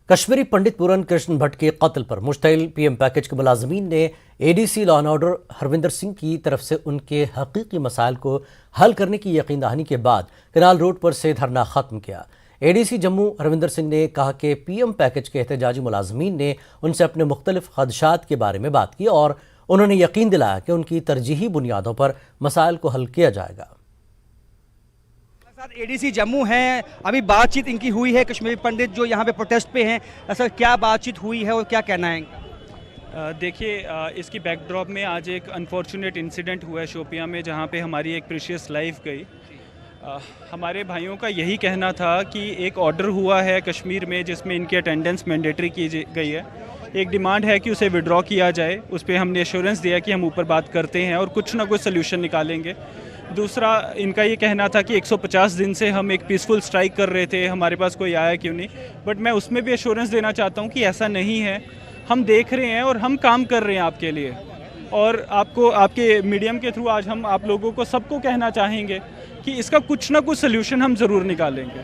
کشمیری پنڈت پورن کرشن بھٹ کے قتل پر مشتعل پی ایم پیکج کے ملازمین نے A D C law and order Harvinder Singh کی طرف سے ان کے حقیقی مسائل کو حل کرنے کی یقین دہانی کے بعد کنال روڈ پر سے دھرنا ختم کیا۔ اے ڈی سی جموں ہروندر سنگھ نے کہا کہ پی ایم پیکج کے احتجاجی ملازمین نے ان سے اپنے مختلف خدشات کے بارے میں بات کی اور انہوں نے یقین دلایا کہ ان کی ترجیحی بنیادوں پر مسائل کو حل کیا جائے گا۔ اے ڈی سی جموں ہیں، ابھی بات چیت ان کی ہوئی ہے کشمیری پنڈت جو یہاں پہ پروٹیسٹ پہ ہیں، اصل کیا بات چیت ہوئی ہے اور کیا کہنا ہے؟ دیکھیے اس کی بیک ڈراپ میں آج ایک انفارچونیٹ انسیڈنٹ ہوا ہے شوپیاں میں، جہاں پہ ہماری ایک پریشیس لائف گئی۔ ہمارے بھائیوں کا یہی کہنا تھا کہ ایک آرڈر ہوا ہے کشمیر میں جس میں ان کی اٹینڈنس مینڈیٹری کی گئی ہے، ایک ڈیمانڈ ہے کہ اسے وڈرا کیا جائے۔ اس پہ ہم نے ایشورنس دیا کہ ہم اوپر بات کرتے ہیں اور کچھ نہ کچھ سلیوشن نکالیں گے۔ دوسرا ان کا یہ کہنا تھا کہ 150 دن سے ہم ایک پیسفل سٹرائک کر رہے تھے، ہمارے پاس کوئی آیا کیوں نہیں، بٹ میں اس میں بھی ایشورنس دینا چاہتا ہوں کہ ایسا نہیں ہے، ہم دیکھ رہے ہیں اور ہم کام کر رہے ہیں آپ کے لیے، اور آپ کو آپ کے میڈیم کے تھرو آج ہم آپ لوگوں کو سب کو کہنا چاہیں گے کہ اس کا کچھ نہ کچھ سلیوشن ہم ضرور نکالیں گے۔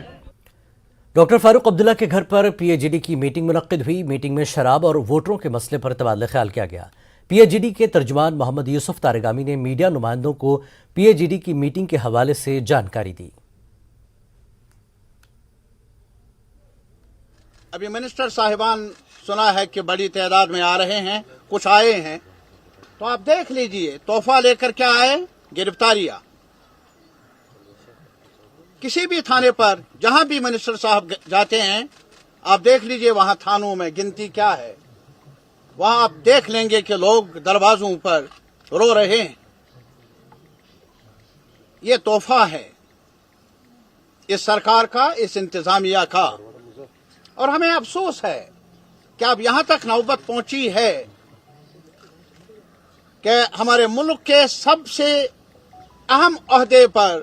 ڈاکٹر فاروق عبداللہ کے گھر پر پی ایچ ڈی کی میٹنگ منعقد ہوئی۔ میٹنگ میں شراب اور ووٹروں کے مسئلے پر تبادلہ خیال کیا گیا۔ پی ایچ ڈی کے ترجمان محمد یوسف تارگامی نے میڈیا نمائندوں کو پی ایچ ڈی کی میٹنگ کے حوالے سے جانکاری دی۔ ابھی منسٹر صاحبان سنا ہے کہ بڑی تعداد میں آ رہے ہیں، کچھ آئے ہیں، تو آپ دیکھ لیجئے تحفہ لے کر کیا آئے؟ گرفتاریاں۔ کسی بھی تھانے پر جہاں بھی منسٹر صاحب جاتے ہیں آپ دیکھ لیجئے وہاں تھانوں میں گنتی کیا ہے، وہاں آپ دیکھ لیں گے کہ لوگ دروازوں پر رو رہے ہیں۔ یہ تحفہ ہے اس سرکار کا، اس انتظامیہ کا، اور ہمیں افسوس ہے کہ اب یہاں تک نوبت پہنچی ہے کہ ہمارے ملک کے سب سے اہم عہدے پر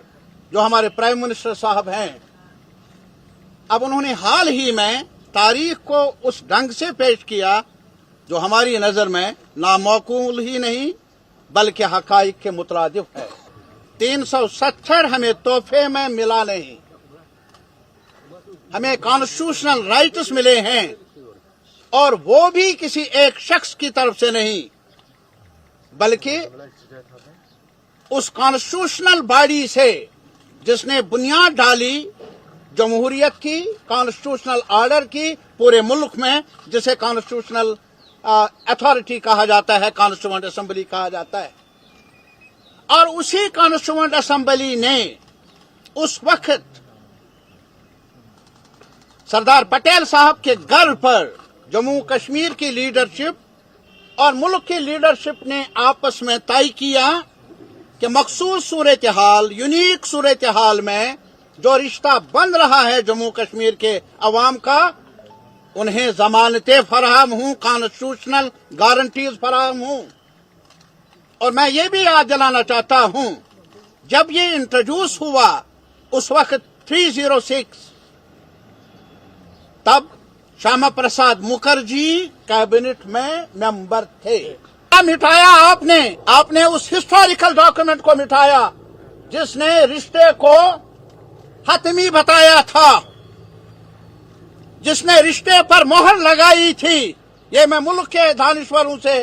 جو ہمارے پرائم منسٹر صاحب ہیں، اب انہوں نے حال ہی میں تاریخ کو اس ڈھنگ سے پیش کیا جو ہماری نظر میں نامعقول ہی نہیں بلکہ حقائق کے مترادف ہے۔ 370 ہمیں تحفے میں ملا نہیں، ہمیں کانسٹیٹیوشنل رائٹس ملے ہیں، اور وہ بھی کسی ایک شخص کی طرف سے نہیں بلکہ اس کانسٹیٹیوشنل باڈی سے جس نے بنیاد ڈالی جمہوریت کی، کانسٹیٹیوشنل آرڈر کی پورے ملک میں، جسے کانسٹیٹیوشنل اتھارٹی کہا جاتا ہے، کانسٹیٹیوئنٹ اسمبلی کہا جاتا ہے۔ اور اسی کانسٹیٹیوئنٹ اسمبلی نے اس وقت سردار پٹیل صاحب کے گھر پر جموں کشمیر کی لیڈرشپ اور ملک کی لیڈرشپ نے آپس میں طے کیا کہ مخصوص صورتحال، یونیک صورتحال میں جو رشتہ بن رہا ہے جموں کشمیر کے عوام کا، انہیں ضمانتیں فراہم ہوں، کانسٹیٹیوشنل گارنٹیز فراہم ہوں۔ اور میں یہ بھی یاد دلانا چاہتا ہوں جب یہ انٹروڈیوس ہوا اس وقت 306 تب شیاما پرساد مکھرجی کیبنٹ میں ممبر تھے۔ مٹایا آپ نے اس ہسٹوریکل ڈاکومنٹ کو مٹایا جس نے رشتے کو حتمی بتایا تھا، جس نے رشتے پر مہر لگائی تھی۔ یہ میں ملک کے دانشوروں سے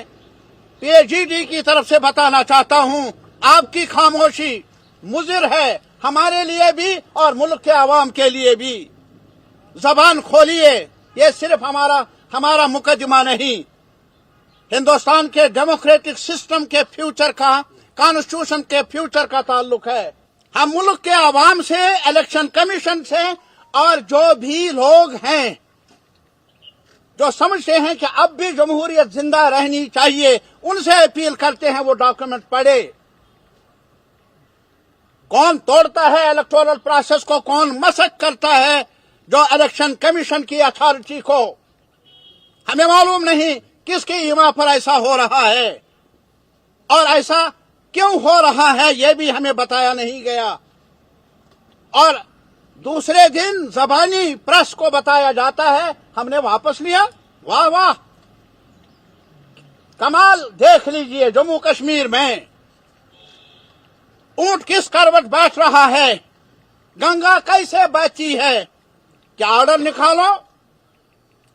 پی ایچ ڈی کی طرف سے بتانا چاہتا ہوں، آپ کی خاموشی مضر ہے ہمارے لیے بھی اور ملک کے عوام کے لیے بھی۔ زبان کھولیے، یہ صرف ہمارا مقدمہ نہیں، ہندوستان کے ڈیموکریٹک سسٹم کے فیوچر کا، کانسٹیٹیوشن کے فیوچر کا تعلق ہے۔ ہم ملک کے عوام سے، الیکشن کمیشن سے اور جو بھی لوگ ہیں جو سمجھتے ہیں کہ اب بھی جمہوریت زندہ رہنی چاہیے، ان سے اپیل کرتے ہیں وہ ڈاکومنٹ پڑھے۔ کون توڑتا ہے الیکٹورل پروسیس کو، کون مسخ کرتا ہے جو الیکشن کمیشن کی اتھارٹی کو، ہمیں معلوم نہیں کس کی ایما پر ایسا ہو رہا ہے اور ایسا کیوں ہو رہا ہے یہ بھی ہمیں بتایا نہیں گیا، اور دوسرے دن زبانی پریس کو بتایا جاتا ہے ہم نے واپس لیا۔ واہ واہ، کمال دیکھ لیجئے جموں کشمیر میں اونٹ کس کروٹ بیٹھ رہا ہے، گنگا کیسے بہتی ہے، کیا آرڈر نکالو،